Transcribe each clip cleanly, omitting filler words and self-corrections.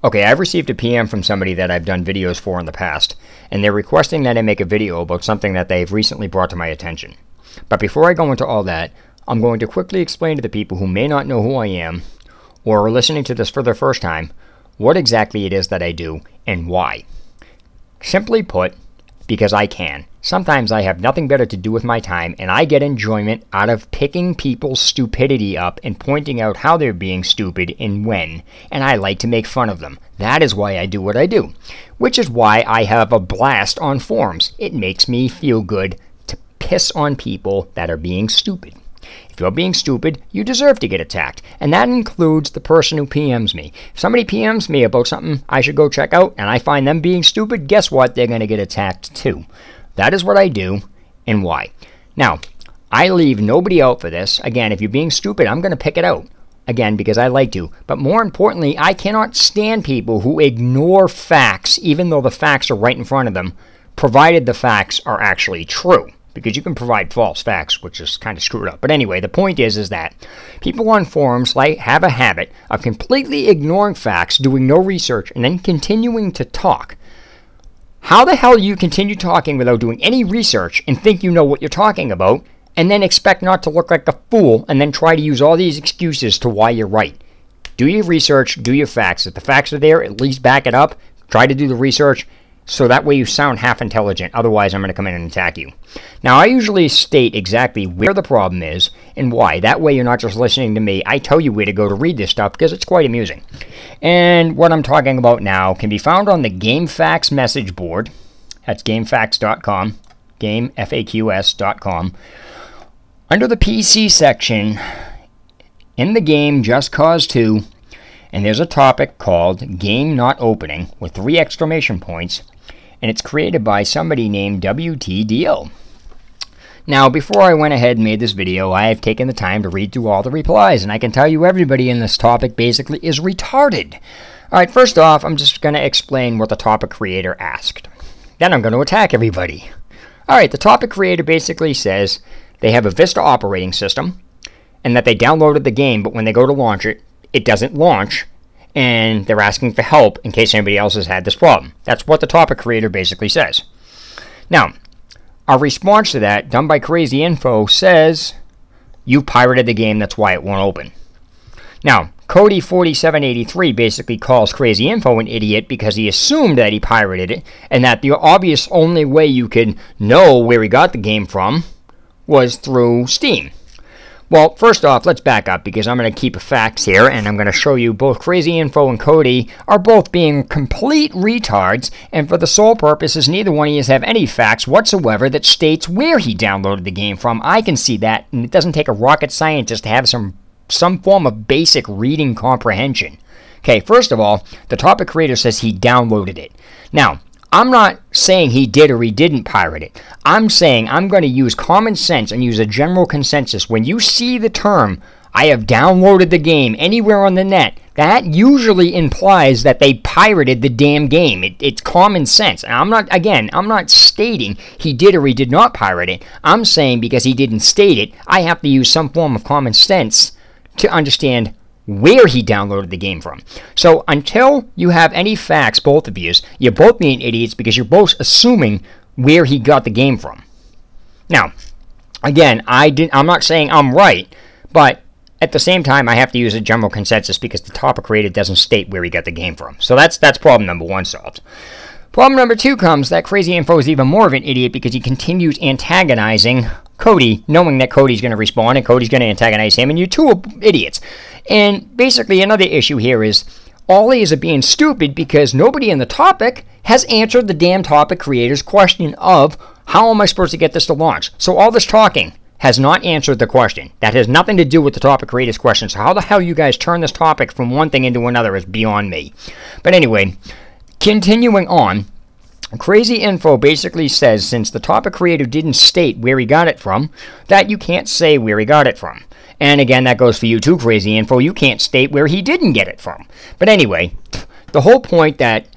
Okay, I've received a PM from somebody that I've done videos for in the past, and they're requesting that I make a video about something that they've recently brought to my attention. But before I go into all that, I'm going to quickly explain to the people who may not know who I am, or are listening to this for the first time, what exactly it is that I do, and why. Simply put, because I can. Sometimes I have nothing better to do with my time, and I get enjoyment out of picking people's stupidity up and pointing out how they're being stupid and when, and I like to make fun of them. That is why I do what I do, which is why I have a blast on forums. It makes me feel good to piss on people that are being stupid. If you're being stupid, you deserve to get attacked, and that includes the person who PMs me. If somebody PMs me about something I should go check out, and I find them being stupid, guess what? They're going to get attacked too. That is what I do, and why. Now, I leave nobody out for this. Again, if you're being stupid, I'm going to pick it out. Again, because I like to. But more importantly, I cannot stand people who ignore facts, even though the facts are right in front of them, provided the facts are actually true. Because you can provide false facts, which is kind of screwed up. But anyway, the point is that people on forums have a habit of completely ignoring facts, doing no research, and then continuing to talk. How the hell do you continue talking without doing any research and think you know what you're talking about, and then expect not to look like a fool, and then try to use all these excuses to why you're right? Do your research, do your facts. If the facts are there, at least back it up. Try to do the research, so that way you sound half intelligent. Otherwise, I'm going to come in and attack you. Now, I usually state exactly where the problem is and why. That way you're not just listening to me. I tell you where to go to read this stuff because it's quite amusing. And what I'm talking about now can be found on the GameFAQs message board. That's GameFAQs.com, GameFAQs.com. Under the PC section, in the game Just Cause 2, and there's a topic called Game Not Opening with 3 exclamation points, and it's created by somebody named WTDO. Now, before I went ahead and made this video, I have taken the time to read through all the replies, and I can tell you everybody in this topic basically is retarded. Alright, first off, I'm just going to explain what the topic creator asked. Then I'm going to attack everybody. Alright, the topic creator basically says they have a Vista operating system, and that they downloaded the game, but when they go to launch it, it doesn't launch, and they're asking for help in case anybody else has had this problem. That's what the topic creator basically says. Now, our response to that, done by Crazy Info, says, you pirated the game, that's why it won't open. Now, Cody4783 basically calls Crazy Info an idiot because he assumed that he pirated it, and that the obvious only way you could know where he got the game from was through Steam. Well, first off, let's back up because I'm going to keep facts here, and I'm going to show you both Crazy Info and Cody are both being complete retards, and for the sole purposes, neither one of you have any facts whatsoever that states where he downloaded the game from. I can see that, and it doesn't take a rocket scientist to have some form of basic reading comprehension. Okay, first of all, the topic creator says he downloaded it. Now, I'm not saying he did or he didn't pirate it. I'm saying I'm going to use common sense and use a general consensus. When you see the term, I have downloaded the game anywhere on the net, that usually implies that they pirated the damn game. It's common sense. And I'm not stating he did or he did not pirate it. I'm saying because he didn't state it, I have to use some form of common sense to understand where he downloaded the game from. So until you have any facts, both of you, you're both being idiots because you're both assuming where he got the game from. Now, again, I'm not saying I'm right, but at the same time, I have to use a general consensus because the topic creator doesn't state where he got the game from. So that's problem number 1 solved. Problem number 2 comes that Crazy Info is even more of an idiot because he continues antagonizing Cody, knowing that Cody's going to respond and Cody's going to antagonize him, and you two are idiots. And basically another issue here is all these are being stupid because nobody in the topic has answered the damn topic creator's question of how am I supposed to get this to launch? So all this talking has not answered the question. That has nothing to do with the topic creator's question. So how the hell you guys turn this topic from one thing into another is beyond me. But anyway, continuing on, Crazy Info basically says since the topic creator didn't state where he got it from, that you can't say where he got it from. And again, that goes for you too, Crazy Info. You can't state where he didn't get it from. But anyway, the whole point that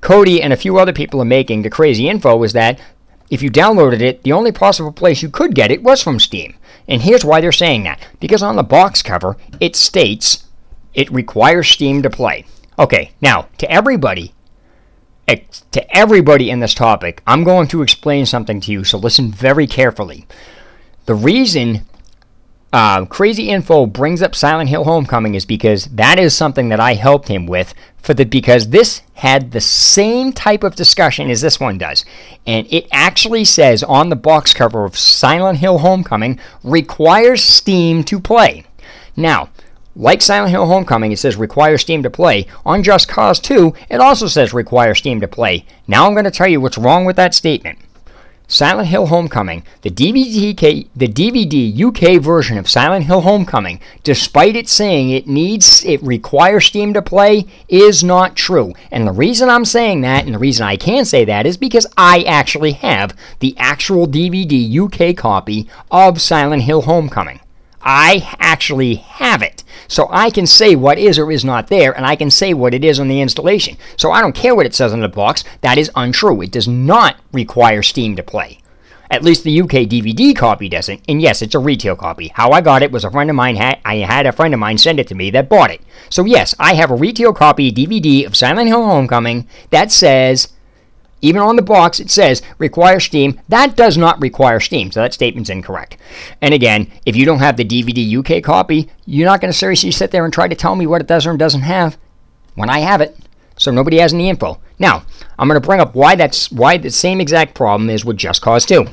Cody and a few other people are making to Crazy Info is that if you downloaded it, the only possible place you could get it was from Steam. And here's why they're saying that. Because on the box cover, it states it requires Steam to play. Okay, now, to everybody in this topic, I'm going to explain something to you, so listen very carefully. The reason Crazy Info brings up Silent Hill Homecoming is because that is something that I helped him with because this had the same type of discussion as this one does. And it actually says on the box cover of Silent Hill Homecoming, requires Steam to play. Now, like Silent Hill Homecoming, it says require Steam to play. On Just Cause 2, it also says require Steam to play. Now I'm going to tell you what's wrong with that statement. Silent Hill Homecoming, the DVD UK version of Silent Hill Homecoming, despite it saying it requires Steam to play, is not true. And the reason I'm saying that, and the reason I can say that, is because I actually have the actual DVD UK copy of Silent Hill Homecoming. I actually have it. So I can say what is or is not there, and I can say what it is on the installation. So I don't care what it says on the box. That is untrue. It does not require Steam to play. At least the UK DVD copy doesn't. And yes, it's a retail copy. How I got it was I had a friend of mine send it to me that bought it. So yes, I have a retail copy DVD of Silent Hill Homecoming that says, even on the box, it says require Steam. That does not require Steam, so that statement's incorrect. And again, if you don't have the DVD UK copy, you're not going to seriously sit there and try to tell me what it does or doesn't have when I have it. So nobody has any info. Now, I'm going to bring up why the same exact problem is with Just Cause 2.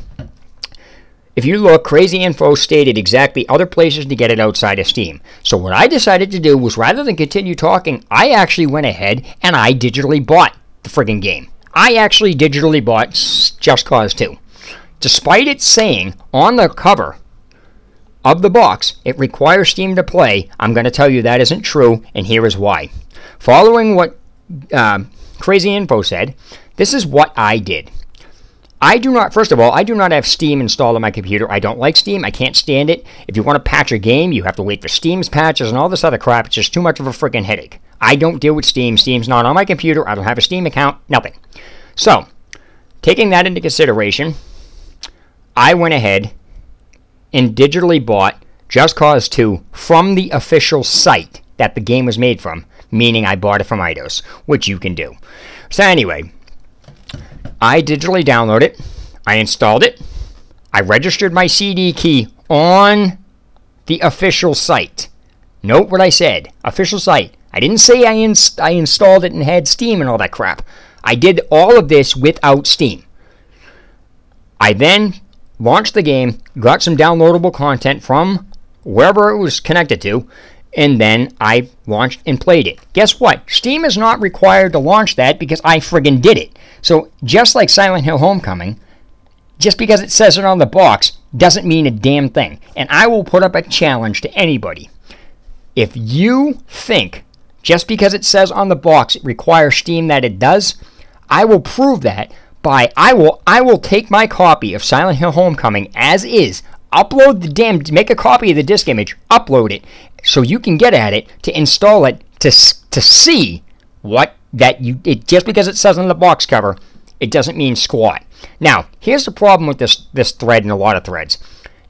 If you look, Crazy Info stated exactly other places to get it outside of Steam. So what I decided to do was, rather than continue talking, I actually went ahead and I digitally bought the friggin' game. I actually digitally bought Just Cause 2. Despite it saying on the cover of the box, it requires Steam to play, I'm going to tell you that isn't true, and here is why. Following what Crazy Info said, this is what I did. First of all, I do not have Steam installed on my computer. I don't like Steam. I can't stand it. If you want to patch a game, you have to wait for Steam's patches and all this other crap. It's just too much of a freaking headache. I don't deal with Steam. Steam's not on my computer. I don't have a Steam account. Nothing. So, taking that into consideration, I went ahead and digitally bought Just Cause 2 from the official site that the game was made from, meaning I bought it from Eidos, which you can do. So anyway, I digitally downloaded it, I installed it, I registered my CD key on the official site. Note what I said, official site. I didn't say I installed it and had Steam and all that crap. I did all of this without Steam. I then launched the game, got some downloadable content from wherever it was connected to, and then I launched and played it. Guess what? Steam is not required to launch that because I friggin' did it. So just like Silent Hill Homecoming, just because it says it on the box doesn't mean a damn thing. And I will put up a challenge to anybody. If you think just because it says on the box it requires Steam that it does, I will prove that by I will take my copy of Silent Hill Homecoming as is, make a copy of the disk image, upload it, so you can get at it to install it to see just because it says on the box cover, it doesn't mean squat. Now, here's the problem with this thread and a lot of threads.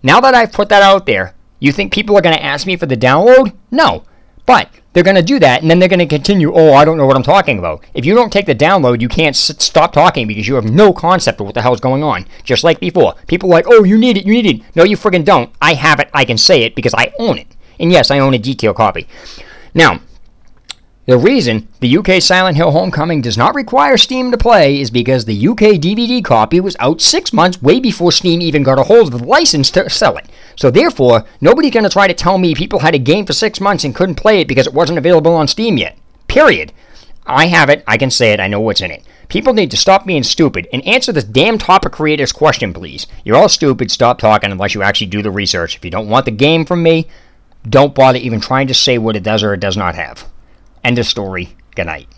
Now that I've put that out there, you think people are going to ask me for the download? No. But they're going to do that, and then they're going to continue, oh, I don't know what I'm talking about. If you don't take the download, you can't stop talking because you have no concept of what the hell's going on. Just like before. People are like, oh, you need it. No, you friggin' don't. I have it. I can say it because I own it. And yes, I own a detailed copy. Now, the reason the UK Silent Hill Homecoming does not require Steam to play is because the UK DVD copy was out 6 months way before Steam even got a hold of the license to sell it. So therefore, nobody's going to try to tell me people had a game for 6 months and couldn't play it because it wasn't available on Steam yet. Period. I have it. I can say it. I know what's in it. People need to stop being stupid and answer this damn topic creator's question, please. You're all stupid. Stop talking unless you actually do the research. If you don't want the game from me, don't bother even trying to say what it does or it does not have. End of story. Good night.